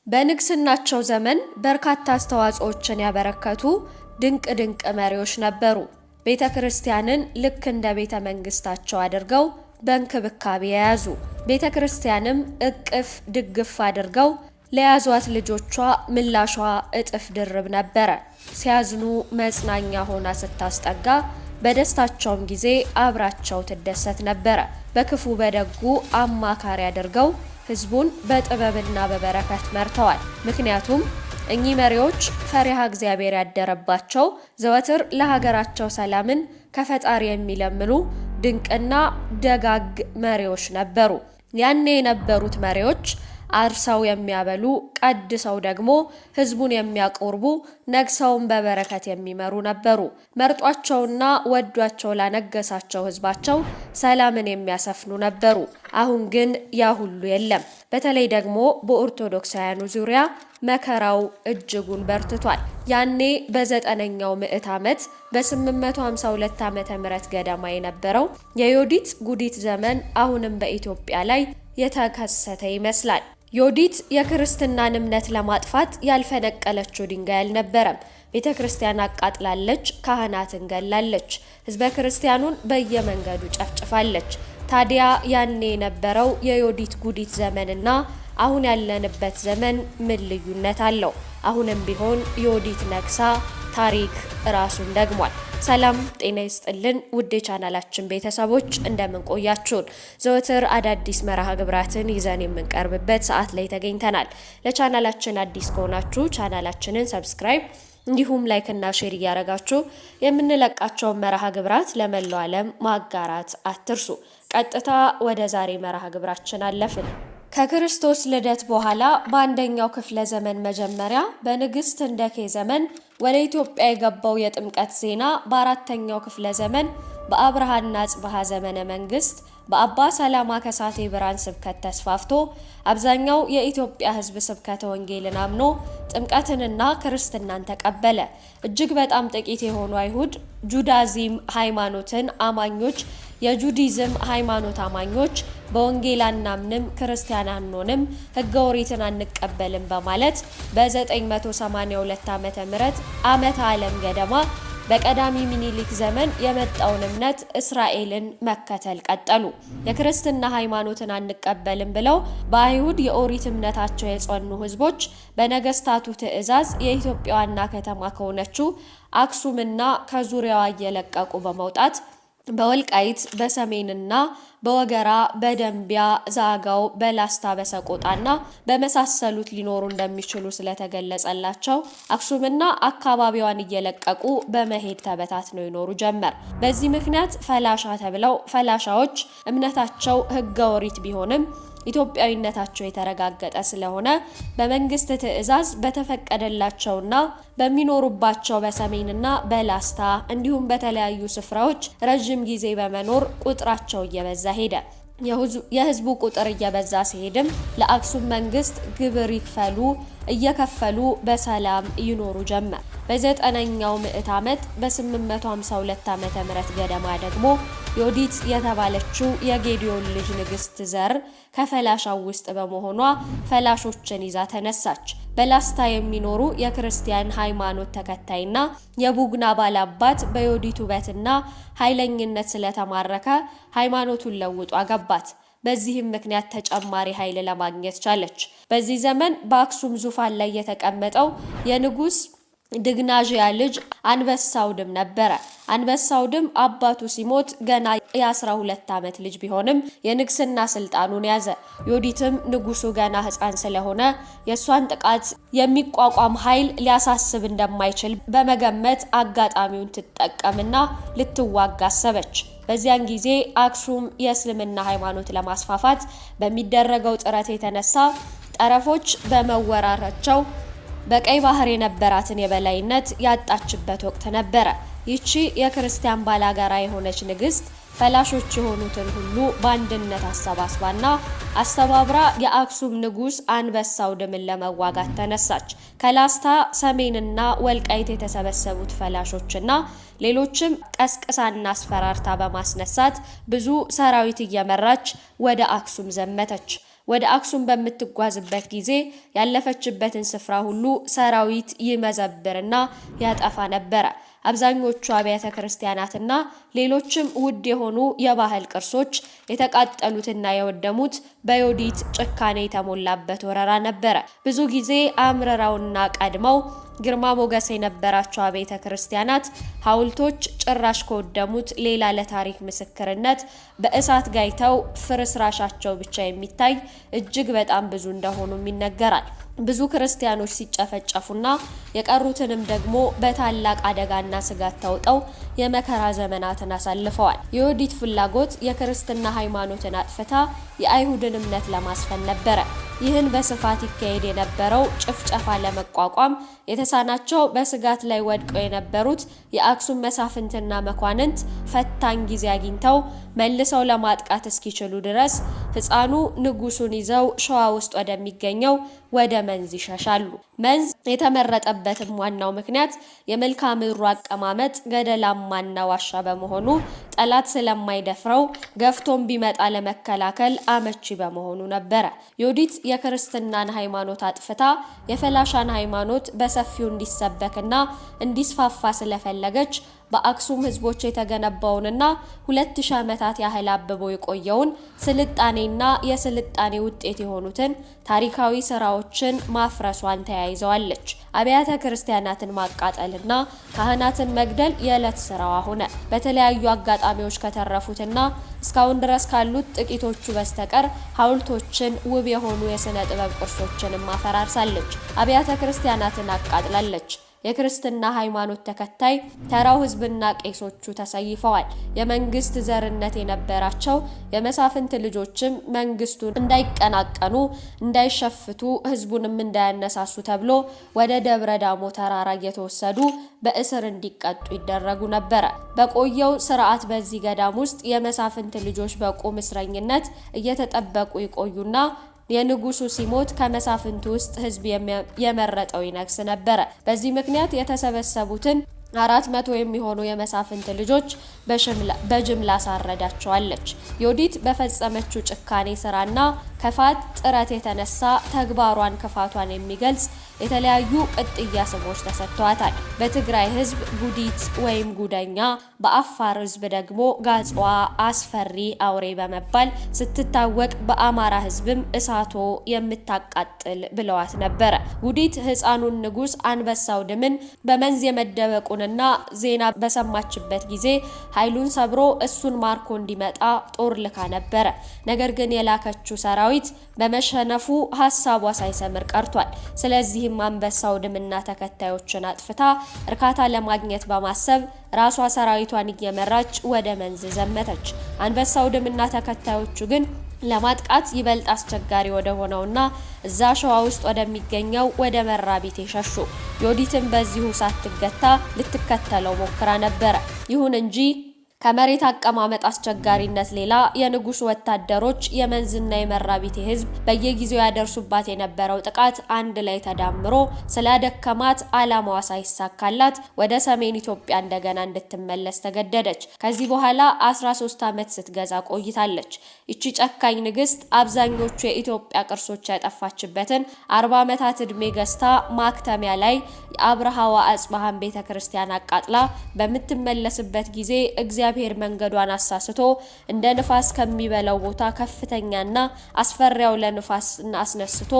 በንግስናቸው ዘመን በርካታ አስተዋጽኦችን ያበረከቱ ድንቅ መሪዎች ነበሩ። ቤተክርስቲያንን ልክ እንደ ቤተ መንግስታቸው አድርገው በእንክብካቤ የያዙ፣ ቤተክርስቲያንም እቅፍ ድግፍ አድርገው ለያዟት ልጆቿ ምላሿ እጥፍ ድርብ ነበረ። ሲያዝኑ መጽናኛ ሆና ስታስጠጋ፣ በደስታቸውም ጊዜ አብራቸው ትደሰት ነበረ። በክፉ በደጉ አማካሪ አድርገው ህዝቡን በጥበብና በበረከት መርተዋል። ምክንያቱም እኚህ መሪዎች ፈሪሃ እግዚአብሔር ያደረባቸው፣ ዘወትር ለሀገራቸው ሰላምን ከፈጣሪ የሚለምኑ ድንቅና ደጋግ መሪዎች ነበሩ። ያኔ የነበሩት መሪዎች አርሰው የሚያበሉ፣ ቀድሰው ደግሞ ህዝቡን የሚያቆርቡ፣ ነግሰውን በበረከት የሚመሩ ነበሩ። መርጧቸውና ወዷቸው ላነገሳቸው ህዝባቸው ሰላምን የሚያሰፍኑ ነበሩ። አሁን ግን ያ ሁሉ የለም። በተለይ ደግሞ በኦርቶዶክሳውያኑ ዙሪያ መከራው እጅጉን በርትቷል። ያኔ በ9ኛው ምዕት ዓመት በ852 ዓመተ ምህረት ገደማ የነበረው የዮዲት ጉዲት ዘመን አሁንም በኢትዮጵያ ላይ የተከሰተ ይመስላል። ዮዲት የክርስትናን እምነት ለማጥፋት ያልፈነቀለችው ድንጋይ አልነበረም። ቤተ ክርስቲያን አቃጥላለች፣ ካህናትን ገላለች፣ ህዝበ ክርስቲያኑን በየመንገዱ ጨፍጭፋለች። ታዲያ ያኔ የነበረው የዮዲት ጉዲት ዘመንና አሁን ያለንበት ዘመን ምን ልዩነት አለው? አሁንም ቢሆን ዮዲት ነግሳ ታሪክ ራሱን ደግሟል። ሰላም ጤና ይስጥልን ውድ የቻናላችን ቤተሰቦች እንደምን ቆያችሁን? ዘወትር አዳዲስ መርሃ ግብራትን ይዘን የምንቀርብበት ሰዓት ላይ ተገኝተናል። ለቻናላችን አዲስ ከሆናችሁ ቻናላችንን ሰብስክራይብ እንዲሁም ላይክ እና ሼር እያደረጋችሁ የምንለቃቸውን መርሃ ግብራት ለመላው ዓለም ማጋራት አትርሱ። ቀጥታ ወደ ዛሬ መርሃ ግብራችን አለፍን። ከክርስቶስ ልደት በኋላ በአንደኛው ክፍለ ዘመን መጀመሪያ በንግስት ህንደኬ ዘመን ወደ ኢትዮጵያ የገባው የጥምቀት ዜና በአራተኛው ክፍለ ዘመን በአብርሃና አጽብሃ ዘመነ መንግስት በአባ ሰላማ ከሳቴ ብርሃን ስብከት ተስፋፍቶ አብዛኛው የኢትዮጵያ ህዝብ ስብከተ ወንጌልን አምኖ ጥምቀትንና ክርስትናን ተቀበለ። እጅግ በጣም ጥቂት የሆኑ አይሁድ ጁዳይዝም ሃይማኖትን አማኞች የጁዲዝም ሃይማኖት አማኞች በወንጌል አናምንም፣ ክርስቲያን አንሆንም፣ ህገ ኦሪትን አንቀበልም በማለት በ982 ዓመተ ምህረት ዓመተ ዓለም ገደማ በቀዳሚ ሚኒሊክ ዘመን የመጣውን እምነት እስራኤልን መከተል ቀጠሉ። የክርስትና ሃይማኖትን አንቀበልም ብለው በአይሁድ የኦሪት እምነታቸው የጸኑ ህዝቦች በነገስታቱ ትእዛዝ የኢትዮጵያ ዋና ከተማ ከሆነችው አክሱምና ከዙሪያዋ እየለቀቁ በመውጣት በወልቃይት በሰሜንና በወገራ በደንቢያ ዛጋው በላስታ በሰቆጣና በመሳሰሉት ሊኖሩ እንደሚችሉ ስለተገለጸላቸው አክሱምና አካባቢዋን እየለቀቁ በመሄድ ተበታትነው ይኖሩ ጀመር። በዚህ ምክንያት ፈላሻ ተብለው ፈላሻዎች እምነታቸው ህገ ኦሪት ቢሆንም ኢትዮጵያዊነታቸው የተረጋገጠ ስለሆነ በመንግስት ትእዛዝ በተፈቀደላቸውና በሚኖሩባቸው በሰሜንና በላስታ እንዲሁም በተለያዩ ስፍራዎች ረጅም ጊዜ በመኖር ቁጥራቸው እየበዛ ሄደ። የህዝቡ ቁጥር እየበዛ ሲሄድም ለአክሱም መንግስት ግብር እየከፈሉ በሰላም ይኖሩ ጀመር። በ9ኛው ምዕት ዓመት በ852 ዓመተ ምህረት ገደማ ደግሞ ዮዲት የተባለችው የጌዲዮን ልጅ ንግስት ዘር ከፈላሻው ውስጥ በመሆኗ ፈላሾችን ይዛ ተነሳች። በላስታ የሚኖሩ የክርስቲያን ሃይማኖት ተከታይና የቡግና ባላባት በዮዲት ውበትና ኃይለኝነት ስለተማረከ ሃይማኖቱን ለውጦ አገባት። በዚህም ምክንያት ተጨማሪ ኃይል ለማግኘት ቻለች። በዚህ ዘመን በአክሱም ዙፋን ላይ የተቀመጠው የንጉስ ድግናዥያ ልጅ አንበሳውድም ነበረ። አንበሳውድም አባቱ ሲሞት ገና የ12 ዓመት ልጅ ቢሆንም የንግስና ስልጣኑን ያዘ። ዮዲትም ንጉሱ ገና ህፃን ስለሆነ የሷን ጥቃት የሚቋቋም ኃይል ሊያሳስብ እንደማይችል በመገመት አጋጣሚውን ትጠቀምና ልትዋጋ አሰበች። በዚያን ጊዜ አክሱም የእስልምና ሃይማኖት ለማስፋፋት በሚደረገው ጥረት የተነሳ ጠረፎች በመወራራቸው በቀይ ባህር የነበራትን የበላይነት ያጣችበት ወቅት ነበረ። ይቺ የክርስቲያን ባላጋራ የሆነች ንግስት ፈላሾች የሆኑትን ሁሉ በአንድነት አሰባስባና አስተባብራ የአክሱም ንጉስ አንበሳውድምን ለመዋጋት ተነሳች። ከላስታ ሰሜንና ወልቃይት የተሰበሰቡት ፈላሾችና ሌሎችም ቀስቅሳና አስፈራርታ በማስነሳት ብዙ ሰራዊት እየመራች ወደ አክሱም ዘመተች። ወደ አክሱም በምትጓዝበት ጊዜ ያለፈችበትን ስፍራ ሁሉ ሰራዊት ይመዘብርና ያጠፋ ነበር። አብዛኞቹ አብያተ ክርስቲያናትና ሌሎችም ውድ የሆኑ የባህል ቅርሶች የተቃጠሉትና የወደሙት በዮዲት ጭካኔ የተሞላበት ወረራ ነበር። ብዙ ጊዜ አምርረውና ቀድመው ግርማ ሞገስ የነበራቸው አብያተ ክርስቲያናት ሐውልቶች ጭራሽ ከወደሙት ሌላ ለታሪክ ምስክርነት በእሳት ጋይተው ፍርስራሻቸው ብቻ የሚታይ እጅግ በጣም ብዙ እንደሆኑም ይነገራል። ብዙ ክርስቲያኖች ሲጨፈጨፉና የቀሩትንም ደግሞ በታላቅ አደጋና ስጋት ተውጠው የመከራ ዘመናትን አሳልፈዋል። የዮዲት ፍላጎት የክርስትና ሃይማኖትን አጥፍታ የአይሁድን እምነት ለማስፈን ነበረ። ይህን በስፋት ይካሄድ የነበረው ጭፍጨፋ ለመቋቋም የተሳናቸው በስጋት ላይ ወድቀው የነበሩት የአክሱም መሳፍንትና መኳንንት ፈታኝ ጊዜ አግኝተው መልሰው ለማጥቃት እስኪችሉ ድረስ ሕፃኑ ንጉሱን ይዘው ሸዋ ውስጥ ወደሚገኘው ወደ መንዝ ይሸሻሉ። መንዝ የተመረጠበትም ዋናው ምክንያት የመልክዓ ምድሩ አቀማመጥ ገደላማና ዋሻ በመሆኑ ጠላት ስለማይደፍረው ገፍቶም ቢመጣ ለመከላከል አመቺ በመሆኑ ነበረ። ዮዲት የክርስትናን ሃይማኖት አጥፍታ የፈላሻን ሃይማኖት በሰፊው እንዲሰበክና እንዲስፋፋ ስለፈለገች በአክሱም ህዝቦች የተገነባውንና 2000 ዓመታት ያህል አብቦ የቆየውን ስልጣኔና የስልጣኔ ውጤት የሆኑትን ታሪካዊ ስራዎችን ማፍረሷን ተያይዘዋለች። አብያተ ክርስቲያናትን ማቃጠልና ካህናትን መግደል የዕለት ስራዋ ሆነ። በተለያዩ አጋጣሚዎች ከተረፉትና እስካሁን ድረስ ካሉት ጥቂቶቹ በስተቀር ሐውልቶችን፣ ውብ የሆኑ የሥነ ጥበብ ቅርሶችንም ማፈራርሳለች። አብያተ ክርስቲያናትን አቃጥላለች። የክርስትና ሃይማኖት ተከታይ ተራው ህዝብና ቄሶቹ ተሰይፈዋል። የመንግስት ዘርነት የነበራቸው የመሳፍንት ልጆችም መንግስቱን እንዳይቀናቀኑ፣ እንዳይሸፍቱ፣ ህዝቡንም እንዳያነሳሱ ተብሎ ወደ ደብረ ዳሞ ተራራ እየተወሰዱ በእስር እንዲቀጡ ይደረጉ ነበር። በቆየው ስርዓት በዚህ ገዳም ውስጥ የመሳፍንት ልጆች በቁም እስረኝነት እየተጠበቁ ይቆዩና የንጉሱ ሲሞት ከመሳፍንቱ ውስጥ ህዝብ የመረጠው ይነግስ ነበር። በዚህ ምክንያት የተሰበሰቡትን 400 የሚሆኑ የመሳፍንት ልጆች በጅምላ ሳረዳቸዋለች። ዮዲት በፈጸመችው ጭካኔ ስራና ከፋት ጥረት የተነሳ ተግባሯን ክፋቷን የሚገልጽ የተለያዩ ቅጥያ ስሞች ተሰጥቷታል። በትግራይ ህዝብ ጉዲት ወይም ጉደኛ፣ በአፋር ህዝብ ደግሞ ጋጽዋ አስፈሪ አውሬ በመባል ስትታወቅ፣ በአማራ ህዝብም እሳቶ የምታቃጥል ብለዋት ነበረ። ጉዲት ህፃኑን ንጉስ አንበሳው ድምን በመንዝ የመደበቁንና ዜና በሰማችበት ጊዜ ኃይሉን ሰብሮ እሱን ማርኮ እንዲመጣ ጦር ልካ ነበረ። ነገር ግን የላከችው ሰራዊት በመሸነፉ ሐሳቧ ሳይሰምር ቀርቷል። ስለዚህ አንበሳው ድምና ተከታዮችን አጥፍታ እርካታ ለማግኘት በማሰብ ራሷ ሰራዊቷን እየመራች ወደ መንዝ ዘመተች። አንበሳው ድምና ተከታዮቹ ግን ለማጥቃት ይበልጥ አስቸጋሪ ወደ ሆነውና እዛ ሸዋ ውስጥ ወደሚገኘው ወደ መራቢት ሸሹ። ዮዲትም በዚሁ ሳትገታ ልትከተለው ሞክራ ነበረ። ይሁን እንጂ ከመሬት አቀማመጥ አስቸጋሪነት ሌላ የንጉሱ ወታደሮች የመንዝና የመራቢቴ ህዝብ በየጊዜው ያደርሱባት የነበረው ጥቃት አንድ ላይ ተዳምሮ ስላደከማት ዓላማዋ ሳይሳካላት ወደ ሰሜን ኢትዮጵያ እንደገና እንድትመለስ ተገደደች። ከዚህ በኋላ 13 ዓመት ስትገዛ ቆይታለች። እቺ ጨካኝ ንግስት አብዛኞቹ የኢትዮጵያ ቅርሶች ያጠፋችበትን 40 ዓመታት ዕድሜ ገዝታ ማክተሚያ ላይ የአብርሃዋ አጽባሃን ቤተክርስቲያን አቃጥላ በምትመለስበት ጊዜ እግዚአብሔር መንገዷን አሳስቶ እንደ ንፋስ ከሚበላው ቦታ ከፍተኛና አስፈሪያው ለንፋስ አስነስቶ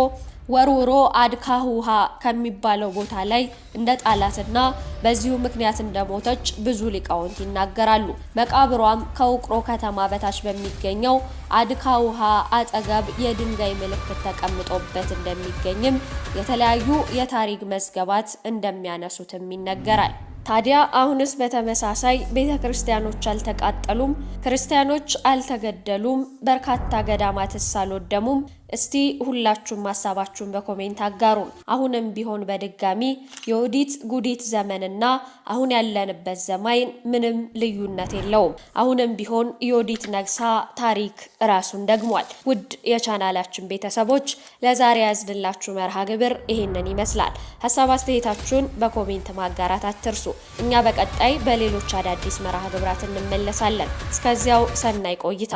ወርውሮ አድካህ ውሃ ከሚባለው ቦታ ላይ እንደ ጣላትና በዚሁ ምክንያት እንደሞተች ብዙ ሊቃውንት ይናገራሉ። መቃብሯም ከውቅሮ ከተማ በታች በሚገኘው አድካህ ውሃ አጠገብ የድንጋይ ምልክት ተቀምጦበት እንደሚገኝም የተለያዩ የታሪክ መዝገባት እንደሚያነሱትም ይነገራል። ታዲያ አሁንስ በተመሳሳይ ቤተክርስቲያኖች አልተቃጠሉም? ክርስቲያኖች አልተገደሉም? በርካታ ገዳማትስ አልወደሙም? እስቲ ሁላችሁም ሐሳባችሁን በኮሜንት አጋሩን። አሁንም ቢሆን በድጋሚ የዮዲት ጉዲት ዘመንና አሁን ያለንበት ዘመን ምንም ልዩነት የለውም። አሁንም ቢሆን ዮዲት ነግሳ ታሪክ ራሱን ደግሟል። ውድ የቻናላችን ቤተሰቦች ለዛሬ ያዝንላችሁ መርሃ ግብር ይሄንን ይመስላል። ሐሳብ አስተያየታችሁን በኮሜንት ማጋራት አትርሱ። እኛ በቀጣይ በሌሎች አዳዲስ መርሃ ግብራት እንመለሳለን። እስከዚያው ሰናይ ቆይታ